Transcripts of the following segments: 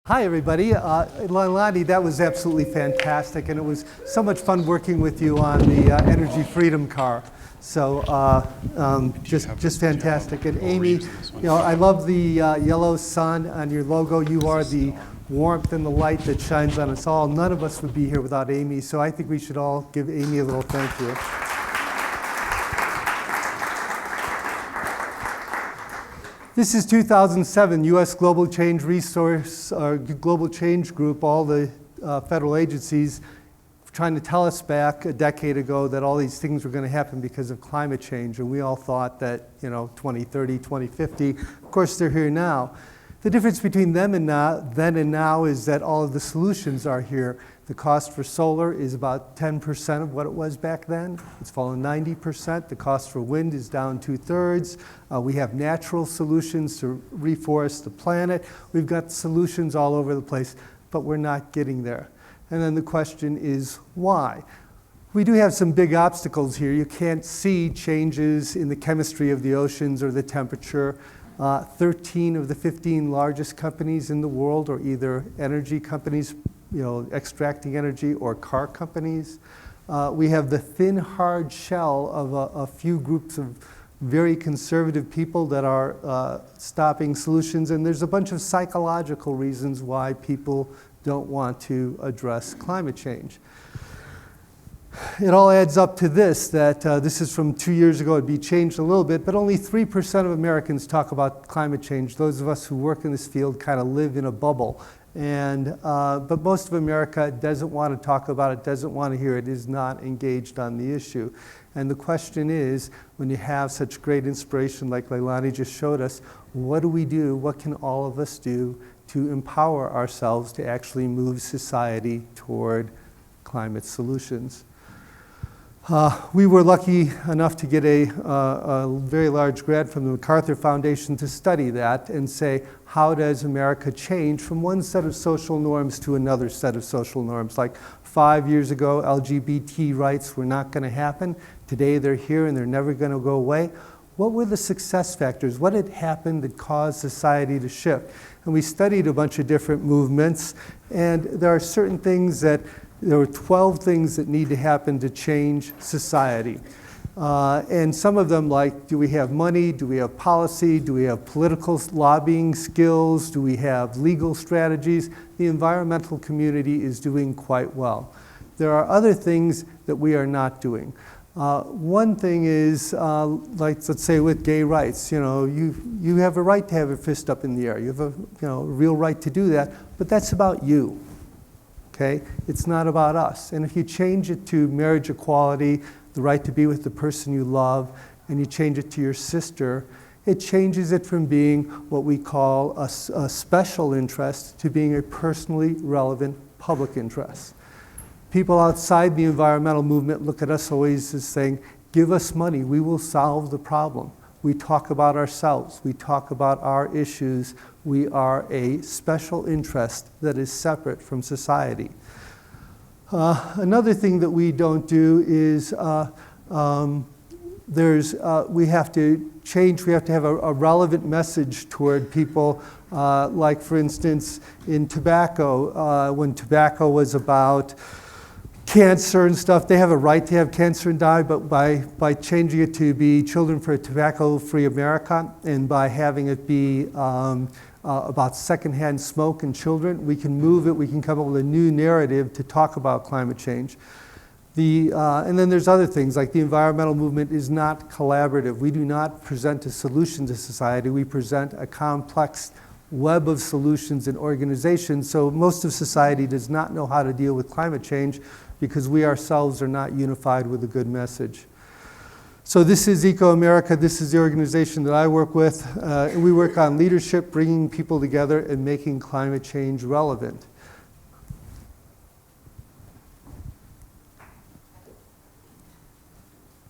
Hi, everybody. Leilani, that was absolutely fantastic, and it was so much fun working with you on the Energy Freedom car. So just fantastic. And Amy, I love the yellow sun on your logo. You are the warmth and the light that shines on us all. None of us would be here without Amy, so I think we should all give Amy a little thank you. This is 2007, U.S. Global Change Global Change Group, all the federal agencies trying to tell us back a decade ago that all these things were going to happen because of climate change. And we all thought that, 2030, 2050, of course they're here now. The difference between them and then and now is that all of the solutions are here. The cost for solar is about 10% of what it was back then. It's fallen 90%. The cost for wind is down 2/3. We have natural solutions to reforest the planet. We've got solutions all over the place, but we're not getting there. And then the question is why? We do have some big obstacles here. You can't see changes in the chemistry of the oceans or the temperature. 13 of the 15 largest companies in the world are either energy companies, extracting energy, or car companies. We have the thin, hard shell of a few groups of very conservative people that are stopping solutions, and there's a bunch of psychological reasons why people don't want to address climate change. It all adds up to this, that this is from 2 years ago. It'd be changed a little bit, but only 3% of Americans talk about climate change. Those of us who work in this field kind of live in a bubble. But most of America doesn't want to talk about it, doesn't want to hear it, is not engaged on the issue. And the question is, when you have such great inspiration like Leilani just showed us, what do we do? What can all of us do to empower ourselves to actually move society toward climate solutions? We were lucky enough to get a very large grant from the MacArthur Foundation to study that and say, how does America change from one set of social norms to another set of social norms? Like 5 years ago, LGBT rights were not going to happen. Today they're here and they're never going to go away. What were the success factors? What had happened that caused society to shift? And we studied a bunch of different movements, and there are certain things that there were 12 things that need to happen to change society. And some of them, like, do we have money? Do we have policy? Do we have political lobbying skills? Do we have legal strategies? The environmental community is doing quite well. There are other things that we are not doing. One thing is, like, let's say with gay rights, you have a right to have a fist up in the air. You have a real right to do that, but that's about you. Okay? It's not about us. And if you change it to marriage equality, the right to be with the person you love, and you change it to your sister, it changes it from being what we call a special interest to being a personally relevant public interest. People outside the environmental movement look at us always as saying, give us money, we will solve the problem. We talk about ourselves, we talk about our issues. We are a special interest that is separate from society. Another thing that we don't do is we have to change, we have to have a relevant message toward people. Like, for instance, in tobacco, when tobacco was about cancer and stuff, they have a right to have cancer and die, but by changing it to be Children for a Tobacco-Free America, and by having it be about secondhand smoke and children, we can move it, we can come up with a new narrative to talk about climate change. And then there's other things, like the environmental movement is not collaborative. We do not present a solution to society, we present a complex web of solutions and organizations. So most of society does not know how to deal with climate change because we ourselves are not unified with a good message. So this is ecoAmerica. This is the organization that I work with. And we work on leadership, bringing people together, and making climate change relevant.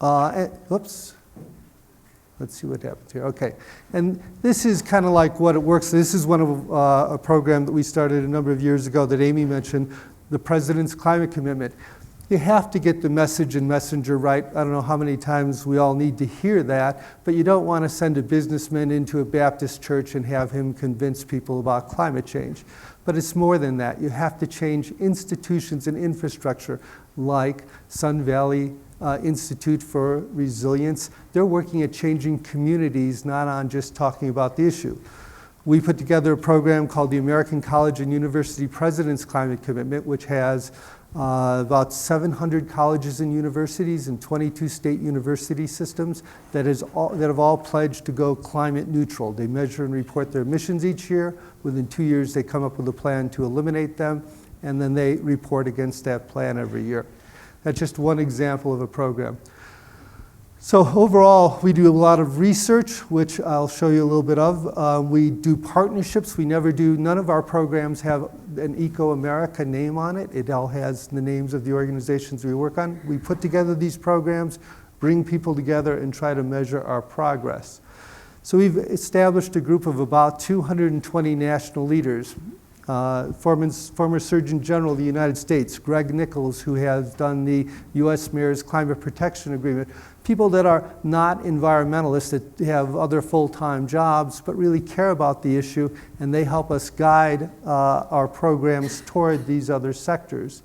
Whoops. Let's see what happens here. Okay. And this is kind of like what it works. This is one of a program that we started a number of years ago that Amy mentioned, the President's Climate Commitment. You have to get the message and messenger right. I don't know how many times we all need to hear that, but you don't want to send a businessman into a Baptist church and have him convince people about climate change. But it's more than that. You have to change institutions and infrastructure like Sun Valley Institute for Resilience. They're working at changing communities, not on just talking about the issue. We put together a program called the American College and University President's Climate Commitment, which has about 700 colleges and universities and 22 state university systems that have all pledged to go climate neutral. They measure and report their emissions each year. Within 2 years, they come up with a plan to eliminate them, and then they report against that plan every year. That's just one example of a program. So overall, we do a lot of research, which I'll show you a little bit of. We do partnerships. None of our programs have an ecoAmerica name on it. It all has the names of the organizations we work on. We put together these programs, bring people together, and try to measure our progress. So we've established a group of about 220 national leaders. Former Surgeon General of the United States, Greg Nichols, who has done the U.S. Mayor's Climate Protection Agreement. People that are not environmentalists, that have other full-time jobs, but really care about the issue, and they help us guide our programs toward these other sectors.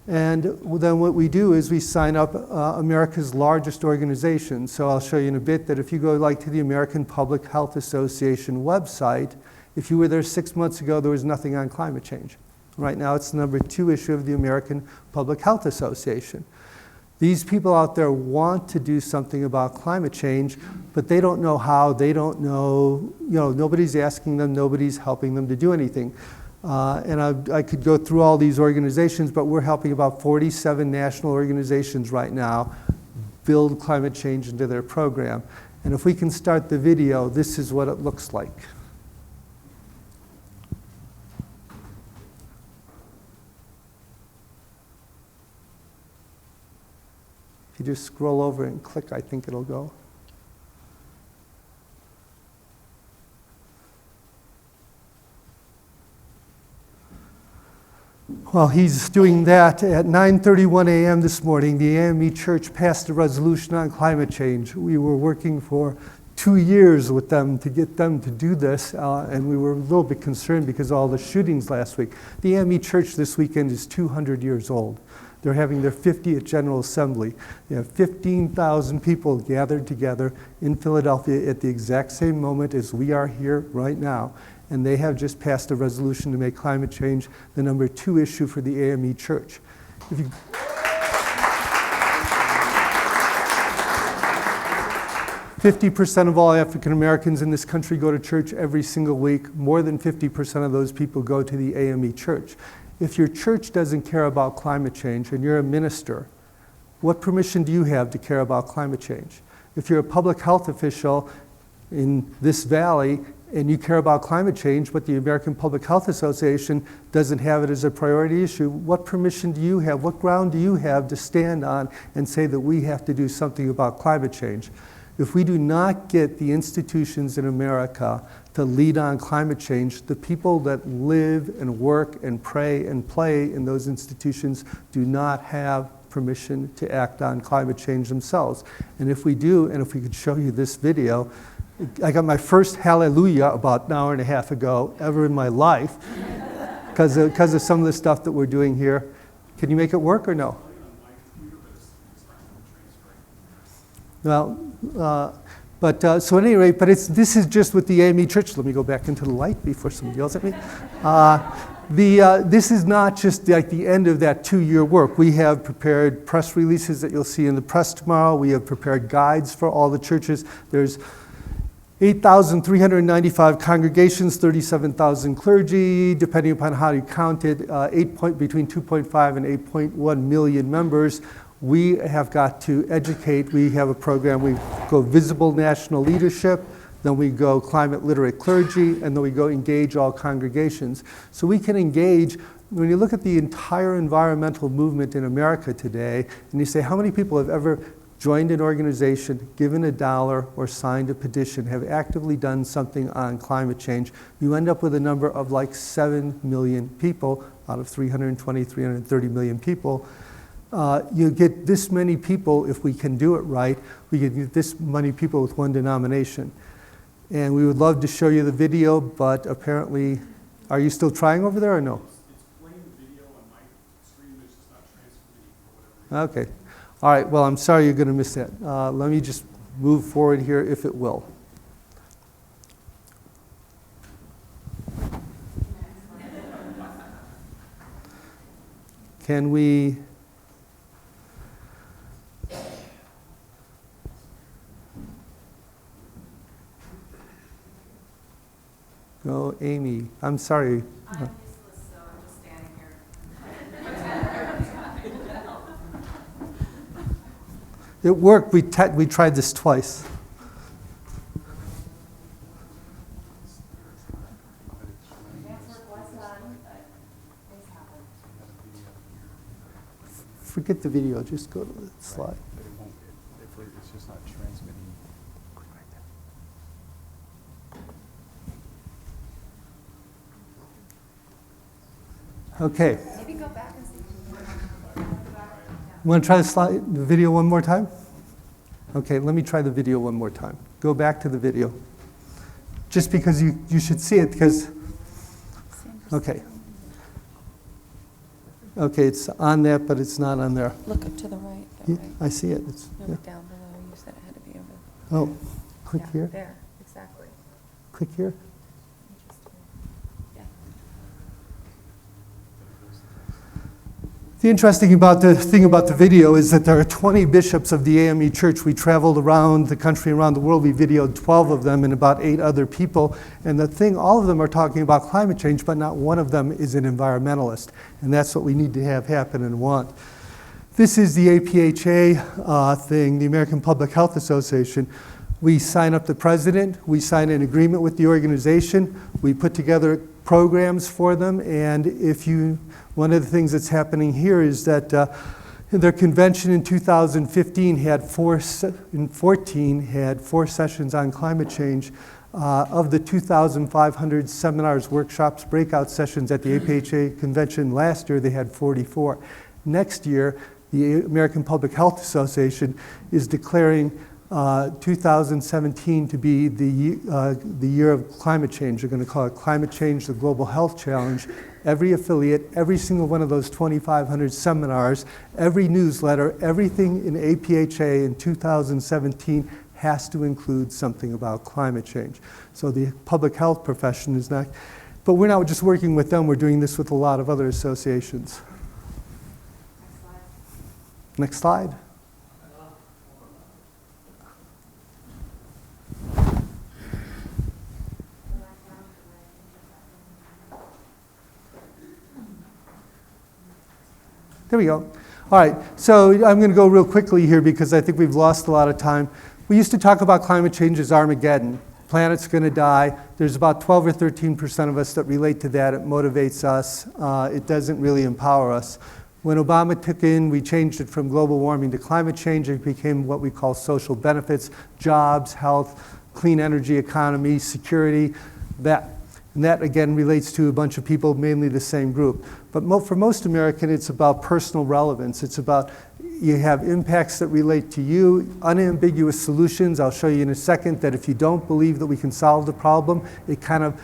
And then what we do is we sign up America's largest organization. So I'll show you in a bit that if you go to the American Public Health Association website, if you were there 6 months ago, there was nothing on climate change. Right now, it's the #2 issue of the American Public Health Association. These people out there want to do something about climate change, but they don't know how, they don't know, nobody's asking them, nobody's helping them to do anything. And I could go through all these organizations, but we're helping about 47 national organizations right now build climate change into their program. And if we can start the video, this is what it looks like. If you just scroll over and click, I think it'll go. While he's doing that, at 9:31 a.m. this morning, the AME Church passed a resolution on climate change. We were working for 2 years with them to get them to do this, and we were a little bit concerned because of all the shootings last week. The AME Church this weekend is 200 years old. They're having their 50th General Assembly. They have 15,000 people gathered together in Philadelphia at the exact same moment as we are here right now. And they have just passed a resolution to make climate change the #2 issue for the AME Church. 50% of all African Americans in this country go to church every single week. More than 50% of those people go to the AME Church. If your church doesn't care about climate change and you're a minister, what permission do you have to care about climate change? If you're a public health official in this valley and you care about climate change, but the American Public Health Association doesn't have it as a priority issue, what permission do you have, what ground do you have to stand on and say that we have to do something about climate change? If we do not get the institutions in America to lead on climate change, the people that live and work and pray and play in those institutions do not have permission to act on climate change themselves. And if we do, and if we could show you this video, I got my first hallelujah about an hour and a half ago ever in my life because of some of the stuff that we're doing here. Can you make it work or no? Well, so at any rate, this is just with the AME Church. Let me go back into the light before somebody yells at me. This is not just like the end of that 2-year work. We have prepared press releases that you'll see in the press tomorrow. We have prepared guides for all the churches. There's 8,395 congregations, 37,000 clergy, depending upon how you count it, between 2.5 and 8.1 million members. We have got to educate. We have a program. We go visible national leadership, then we go climate literate clergy, and then we go engage all congregations. So we can engage. When you look at the entire environmental movement in America today, and you say, how many people have ever joined an organization, given $1, or signed a petition, have actively done something on climate change, you end up with a number of like 7 million people out of 320, 330 million people. you get this many people, if we can do it right, we can get this many people with one denomination. And we would love to show you the video, but apparently, are you still trying over there or no? It's playing the video on my screen, but it's just not transmitting for whatever reason. Okay. All right, well, I'm sorry you're going to miss that. Let me just move forward here, if it will. Can we... Go, Amy. I'm sorry. I'm useless, so I'm just standing here. It worked. We tried this twice. Forget the video. Just go to the slide. But it won't, it's just not transmitting. Okay. Maybe go back and see. You want to try the video one more time? Okay, let me try the video one more time. Go back to the video. Just because you should see it, because... Okay. Okay, it's on that, but it's not on there. Look up to the right. Yeah, I see it. It's, No, yeah. down below. You said it had to be over. Oh, click Yeah, here. There, exactly. Click here. Interesting. Yeah. The interesting thing about the video is that there are 20 bishops of the AME Church. We traveled around the country, around the world. We videoed 12 of them and about 8 other people. And the thing, all of them are talking about climate change, but not one of them is an environmentalist. And that's what we need to have happen and want. This is the APHA thing, the American Public Health Association. We sign up the president. We sign an agreement with the organization. We put together programs for them. And one of the things that's happening here is that their convention in 2015 had 14 had 4 sessions on climate change. Of the 2,500 seminars, workshops, breakout sessions at the APHA convention last year, they had 44. Next year, the American Public Health Association is declaring 2017 to be the year of climate change. They're going to call it Climate Change, the Global Health Challenge. Every affiliate, every single one of those 2,500 seminars, every newsletter, everything in APHA in 2017 has to include something about climate change. So the public health profession is not, but we're not just working with them, we're doing this with a lot of other associations. Next slide. There we go. All right, so I'm going to go real quickly here because I think we've lost a lot of time. We used to talk about climate change as Armageddon. Planet's going to die. There's about 12 or 13% of us that relate to that. It motivates us. It doesn't really empower us. When Obama took in, we changed it from global warming to climate change. It became what we call social benefits, jobs, health, clean energy economy, security, that. And that, again, relates to a bunch of people, mainly the same group. But for most Americans, it's about personal relevance. It's about you have impacts that relate to you, unambiguous solutions. I'll show you in a second that if you don't believe that we can solve the problem, it kind of,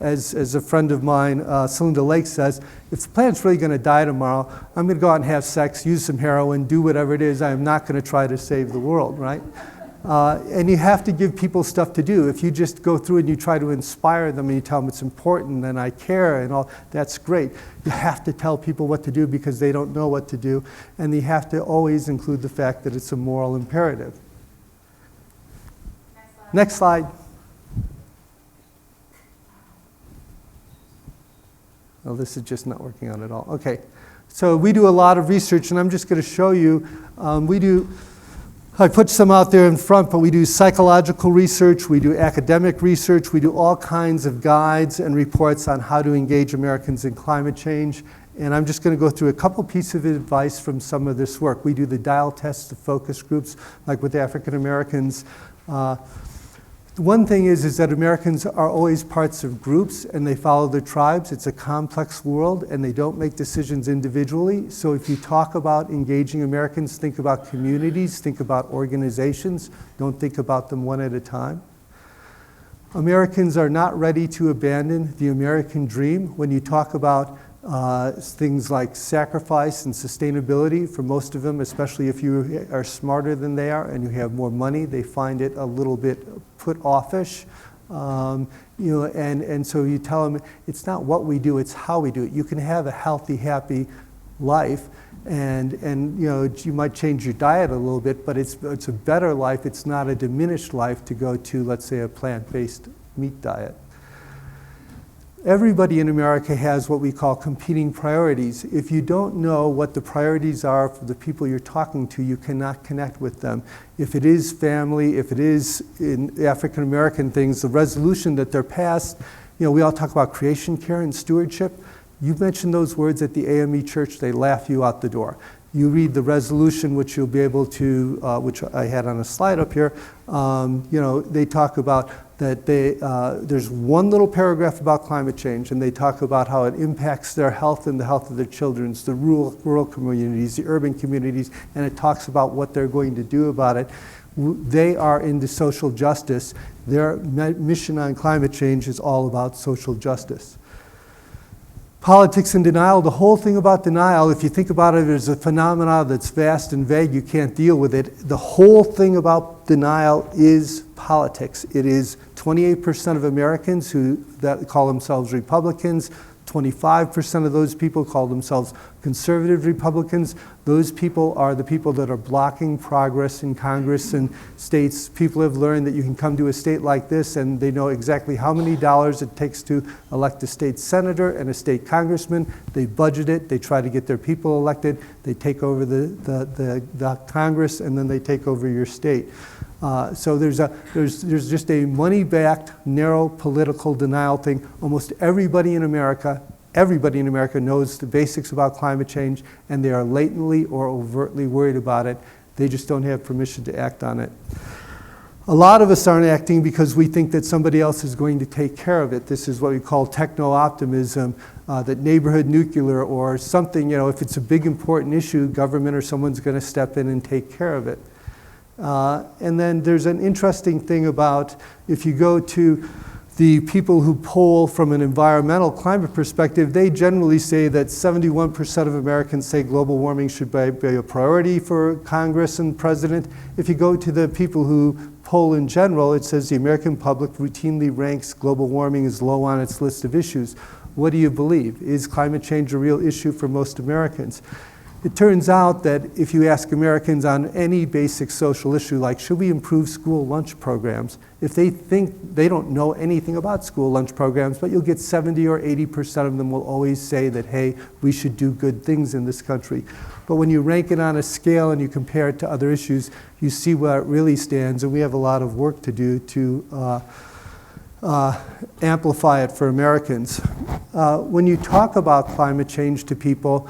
as a friend of mine, Celinda Lake says, if the planet's really going to die tomorrow, I'm going to go out and have sex, use some heroin, do whatever it is. I'm not going to try to save the world, right? And you have to give people stuff to do. If you just go through and you try to inspire them and you tell them it's important and I care and all, that's great. You have to tell people what to do because they don't know what to do. And you have to always include the fact that it's a moral imperative. Next slide. Oh, this is just not working out at all. Okay. So we do a lot of research, and I'm just going to show you. I put some out there in front, but we do psychological research, we do academic research, we do all kinds of guides and reports on how to engage Americans in climate change. And I'm just going to go through a couple pieces of advice from some of this work. We do the dial tests, the focus groups, like with African Americans. One thing is that Americans are always parts of groups and they follow their tribes. It's a complex world and they don't make decisions individually. So if you talk about engaging Americans, think about communities, think about organizations, don't think about them one at a time. Americans are not ready to abandon the American dream. When you talk about things like sacrifice and sustainability, for most of them, especially if you are smarter than they are and you have more money, they find it a little bit put offish. And so you tell them it's not what we do, it's how we do it. You can have a healthy, happy life, and you might change your diet a little bit, but it's a better life. It's not a diminished life to go to, let's say, a plant-based meat diet. Everybody in America has what we call competing priorities. If you don't know what the priorities are for the people you're talking to, you cannot connect with them. If it is family, if it is in African American things, the resolution that they're passed, we all talk about creation care and stewardship. You mention those words at the AME church, they laugh you out the door. You read the resolution, which you'll be able to, which I had on a slide up here, they talk about that there's one little paragraph about climate change, and they talk about how it impacts their health and the health of their children, the rural communities, the urban communities, and it talks about what they're going to do about it. They are into social justice. Their mission on climate change is all about social justice. Politics and denial, the whole thing about denial, if you think about it as a phenomenon that's vast and vague, you can't deal with it. The whole thing about denial is politics. It is 28% of Americans that call themselves Republicans, 25% of those people call themselves conservative Republicans. Those people are the people that are blocking progress in Congress and states. People have learned that you can come to a state like this and they know exactly how many dollars it takes to elect a state senator and a state congressman. They budget it, they try to get their people elected, they take over the Congress, and then they take over your state. So there's just a money-backed, narrow political denial thing. Almost everybody in America knows the basics about climate change, and they are latently or overtly worried about it. They just don't have permission to act on it. A lot of us aren't acting because we think that somebody else is going to take care of it. This is what we call techno-optimism, that neighborhood nuclear or something, if it's a big important issue, government or someone's going to step in and take care of it. And then there's an interesting thing about if you go to the people who poll from an environmental climate perspective, they generally say that 71% of Americans say global warming should be a priority for Congress and President. If you go to the people who poll in general, it says the American public routinely ranks global warming as low on its list of issues. What do you believe? Is climate change a real issue for most Americans? It turns out that if you ask Americans on any basic social issue, like should we improve school lunch programs, if they think they don't know anything about school lunch programs, but you'll get 70 or 80% of them will always say that, hey, we should do good things in this country. But when you rank it on a scale and you compare it to other issues, you see where it really stands, and we have a lot of work to do to amplify it for Americans. When you talk about climate change to people,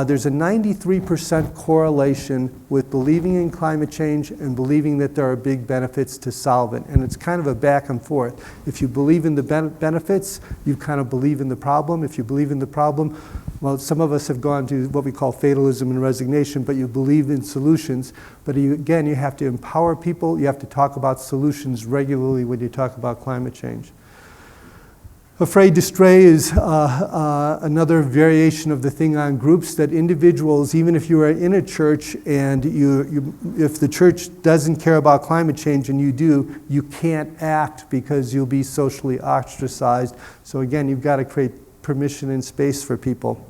there's a 93% correlation with believing in climate change and believing that there are big benefits to solve it. And it's kind of a back and forth. If you believe in the benefits, you kind of believe in the problem. If you believe in the problem, well, some of us have gone to what we call fatalism and resignation, but you believe in solutions. But again, you have to empower people. You have to talk about solutions regularly when you talk about climate change. Afraid to stray is another variation of the thing on groups, that individuals, even if you are in a church and if the church doesn't care about climate change and you do, you can't act because you'll be socially ostracized. So again, you've got to create permission and space for people.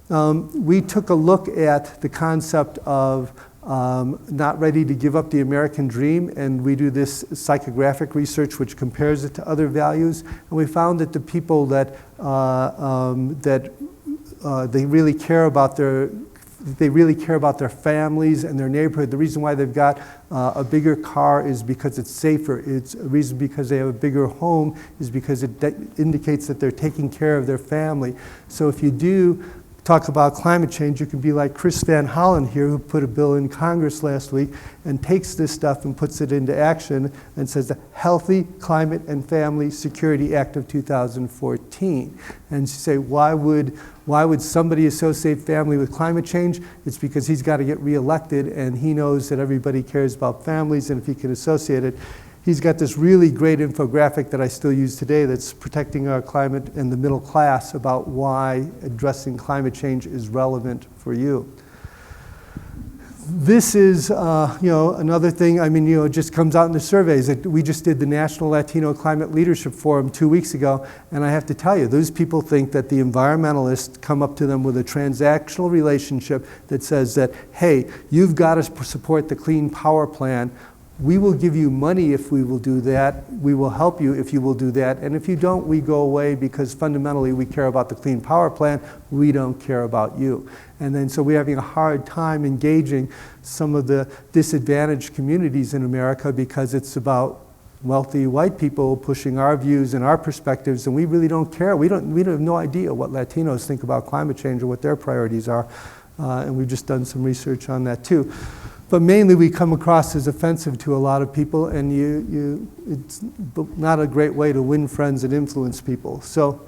We took a look at the concept of not ready to give up the American dream, and we do this psychographic research which compares it to other values, and we found that the people that they really care about their families and their neighborhood. The reason why they've got a bigger car is because it's safer. It's a reason because they have a bigger home is because it indicates that they're taking care of their family. So if you do talk about climate change, you can be like Chris Van Hollen here, who put a bill in Congress last week and takes this stuff and puts it into action and says the Healthy Climate and Family Security Act of 2014. And you say, why would somebody associate family with climate change? It's because he's got to get reelected, and he knows that everybody cares about families, and if he can associate it. He's got this really great infographic that I still use today that's protecting our climate and the middle class about why addressing climate change is relevant for you. This is, another thing. I mean, it just comes out in the surveys. We just did the National Latino Climate Leadership Forum 2 weeks ago, and I have to tell you, those people think that the environmentalists come up to them with a transactional relationship that says that, hey, you've got to support the Clean Power Plan. We will give you money if we will do that. We will help you if you will do that. And if you don't, we go away because fundamentally we care about the Clean Power Plan. We don't care about you. And then so we're having a hard time engaging some of the disadvantaged communities in America because it's about wealthy white people pushing our views and our perspectives, and we really don't care. We have no idea what Latinos think about climate change or what their priorities are. And we've just done some research on that too. But mainly we come across as offensive to a lot of people, and it's not a great way to win friends and influence people. So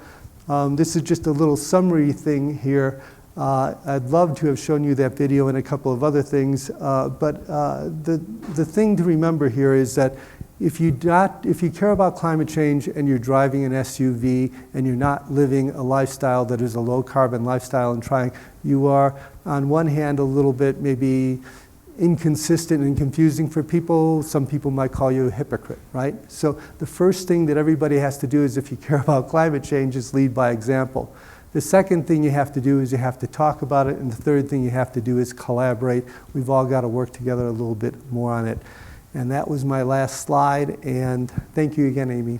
this is just a little summary thing here. I'd love to have shown you that video and a couple of other things, but the thing to remember here is that if you care about climate change and you're driving an SUV and you're not living a lifestyle that is a low carbon lifestyle and you are on one hand a little bit maybe inconsistent and confusing for people. Some people might call you a hypocrite, right? So the first thing that everybody has to do is, if you care about climate change, is lead by example. The second thing you have to do is you have to talk about it, and the third thing you have to do is collaborate. We've all got to work together a little bit more on it. And that was my last slide, and thank you again, Amy.